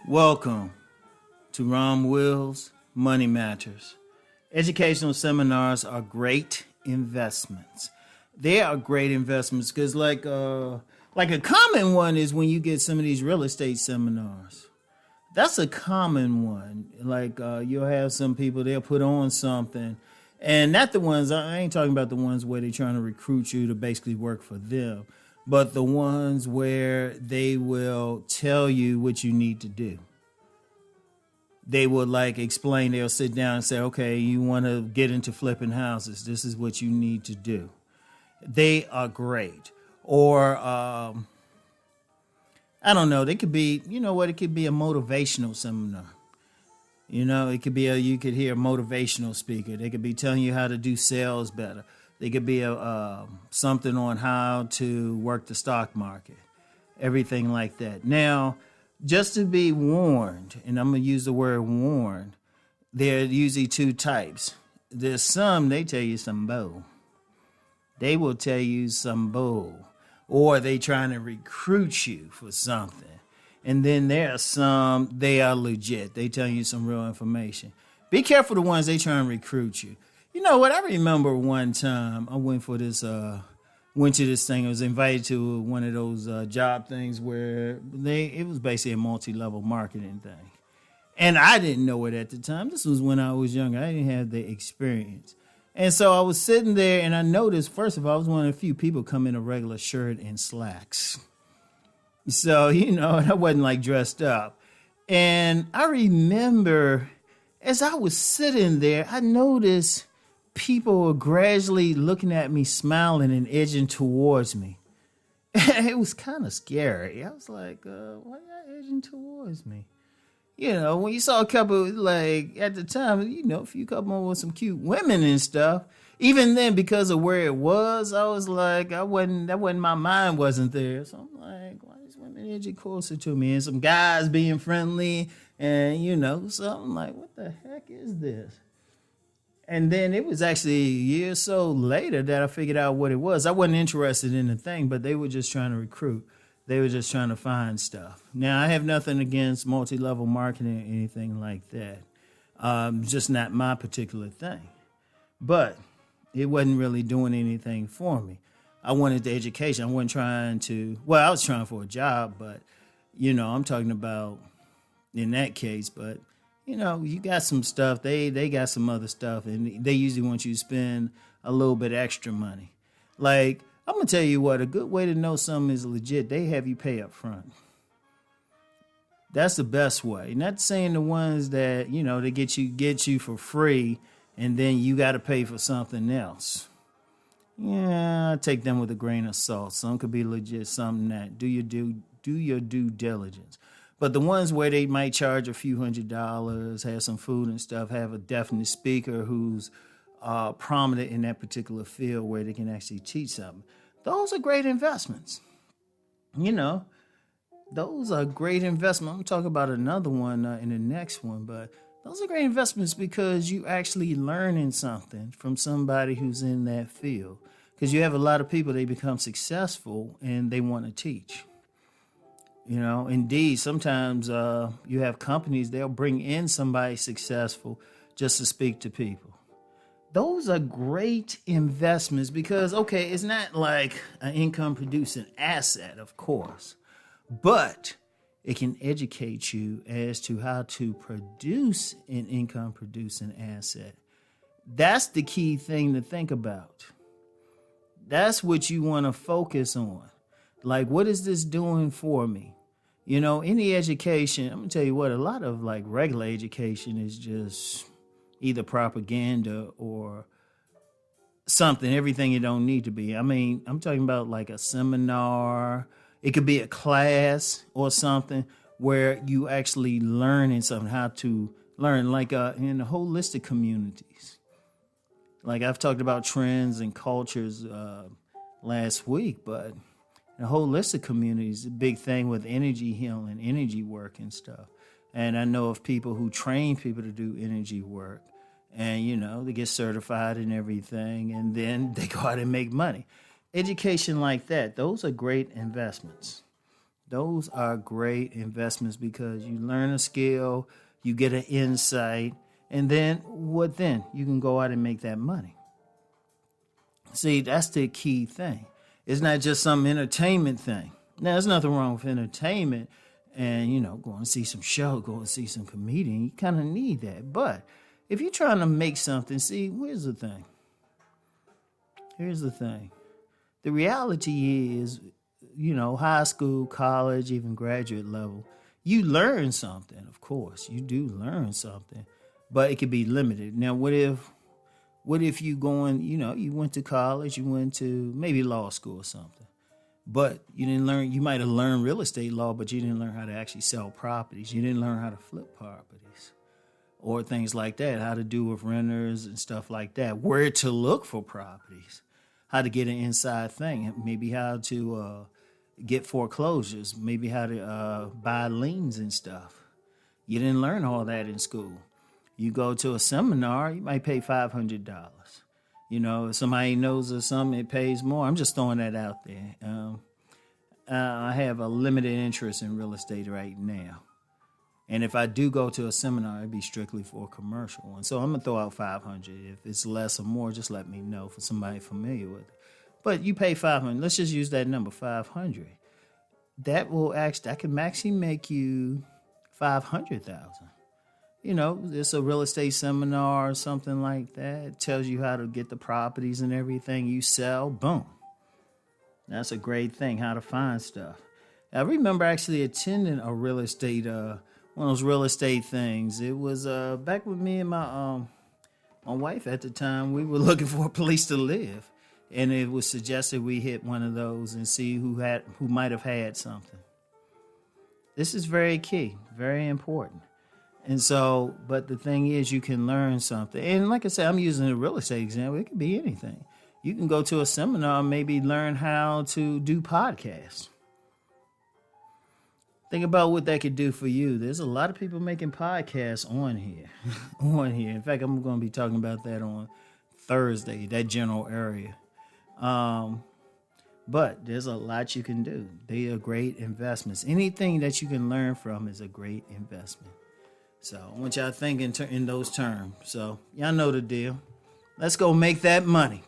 Welcome to Rom Wills Money Matters. Educational seminars are great investments. They are great investments because like a common one is when you get some of these real estate seminars. That's a common one. Like you'll have some people, they'll put on something. And not the ones, I ain't talking about the ones where they're trying to recruit you to basically work for them, but the ones where they will tell you what you need to do. They will explain, they'll sit down and say, okay, you want to get into flipping houses. This is what you need to do. They are great. Or, I don't know, they could be, it could be a motivational seminar. It could be you could hear a motivational speaker. They could be telling you how to do sales better. They could be something on how to work the stock market, everything like that. Now, just to be warned, and I'm going to use the word warned, there are usually two types. There's some, they tell you some bull. They will tell you some bull. Or they trying to recruit you for something. And then there are some, they are legit. They tell you some real information. Be careful the ones they try and recruit you. You know what? I remember one time I went to this thing. I was invited to one of those job things where it was basically a multi-level marketing thing. And I didn't know it at the time. This was when I was younger. I didn't have the experience. And so I was sitting there and I noticed, first of all, I was one of the few people come in a regular shirt and slacks. So, I wasn't dressed up. And I remember as I was sitting there, I noticed people were gradually looking at me, smiling and edging towards me. It was kind of scary. I was like, why are y'all edging towards me? When you saw a couple, at the time, a few couple with some cute women and stuff. Even then, because of where it was, I was like, my mind wasn't there. So I'm like, why these women edging closer to me? And some guys being friendly and, so I'm like, what the heck is this? And then it was actually a year or so later that I figured out what it was. I wasn't interested in the thing, but they were just trying to recruit. They were just trying to find stuff. Now, I have nothing against multi-level marketing or anything like that. Just not my particular thing. But it wasn't really doing anything for me. I wanted the education. I wasn't I was trying for a job, but, I'm talking about in that case, but you got some stuff. They got some other stuff, and they usually want you to spend a little bit extra money. I'm going to tell you what, a good way to know something is legit, they have you pay up front. That's the best way. Not saying the ones that, they get you for free, and then you got to pay for something else. Yeah, I take them with a grain of salt. Some could be legit, some not. Do your due diligence. But the ones where they might charge a few $100s, have some food and stuff, have a definite speaker who's prominent in that particular field where they can actually teach something, those are great investments. Those are great investments. I'm talking about another one in the next one, but those are great investments because you actually learning something from somebody who's in that field. Because you have a lot of people, they become successful and they want to teach. Indeed, sometimes you have companies, they'll bring in somebody successful just to speak to people. Those are great investments because, okay, it's not like an income producing asset, of course, but it can educate you as to how to produce an income producing asset. That's the key thing to think about. That's what you want to focus on. What is this doing for me? Any education, I'm going to tell you what, a lot of regular education is just either propaganda or something, everything it don't need to be. I mean, I'm talking about a seminar. It could be a class or something where you actually learning something, how to learn, in the holistic communities. I've talked about trends and cultures last week, but the holistic community is a big thing with energy healing, energy work and stuff. And I know of people who train people to do energy work and, they get certified and everything, and then they go out and make money. Education like that, those are great investments. Those are great investments because you learn a skill, you get an insight, and then what then? You can go out and make that money. See, that's the key thing. It's not just some entertainment thing. Now, there's nothing wrong with entertainment and, go and see some show, go and see some comedian. You kind of need that. But if you're trying to make something, see, here's the thing. The reality is, high school, college, even graduate level, you learn something, of course. You do learn something, but it could be limited. Now, what if you going, you went to college, you went to maybe law school or something, but you didn't learn, you might have learned real estate law, but you didn't learn how to actually sell properties. You didn't learn how to flip properties or things like that, how to do with renters and stuff like that, where to look for properties, how to get an inside thing, maybe how to get foreclosures, maybe how to buy liens and stuff. You didn't learn all that in school. You go to a seminar, you might pay $500. If somebody knows of something, it pays more. I'm just throwing that out there. I have a limited interest in real estate right now. And if I do go to a seminar, it'd be strictly for a commercial one. So I'm going to throw out $500. If it's less or more, just let me know for somebody familiar with it. But you pay $500. Let's just use that number, $500. That can maximally make you $500,000. It's a real estate seminar or something like that. It tells you how to get the properties and everything you sell. Boom. That's a great thing, how to find stuff. I remember actually attending a real estate, one of those real estate things. It was back with me and my wife at the time. We were looking for a place to live. And it was suggested we hit one of those and see who might have had something. This is very key, very important. And so, but the thing is, you can learn something. And like I said, I'm using a real estate example. It could be anything. You can go to a seminar and maybe learn how to do podcasts. Think about what that could do for you. There's a lot of people making podcasts on here. In fact, I'm going to be talking about that on Thursday, that general area. But there's a lot you can do. They are great investments. Anything that you can learn from is a great investment. So I want y'all to think in those terms. So y'all know the deal. Let's go make that money.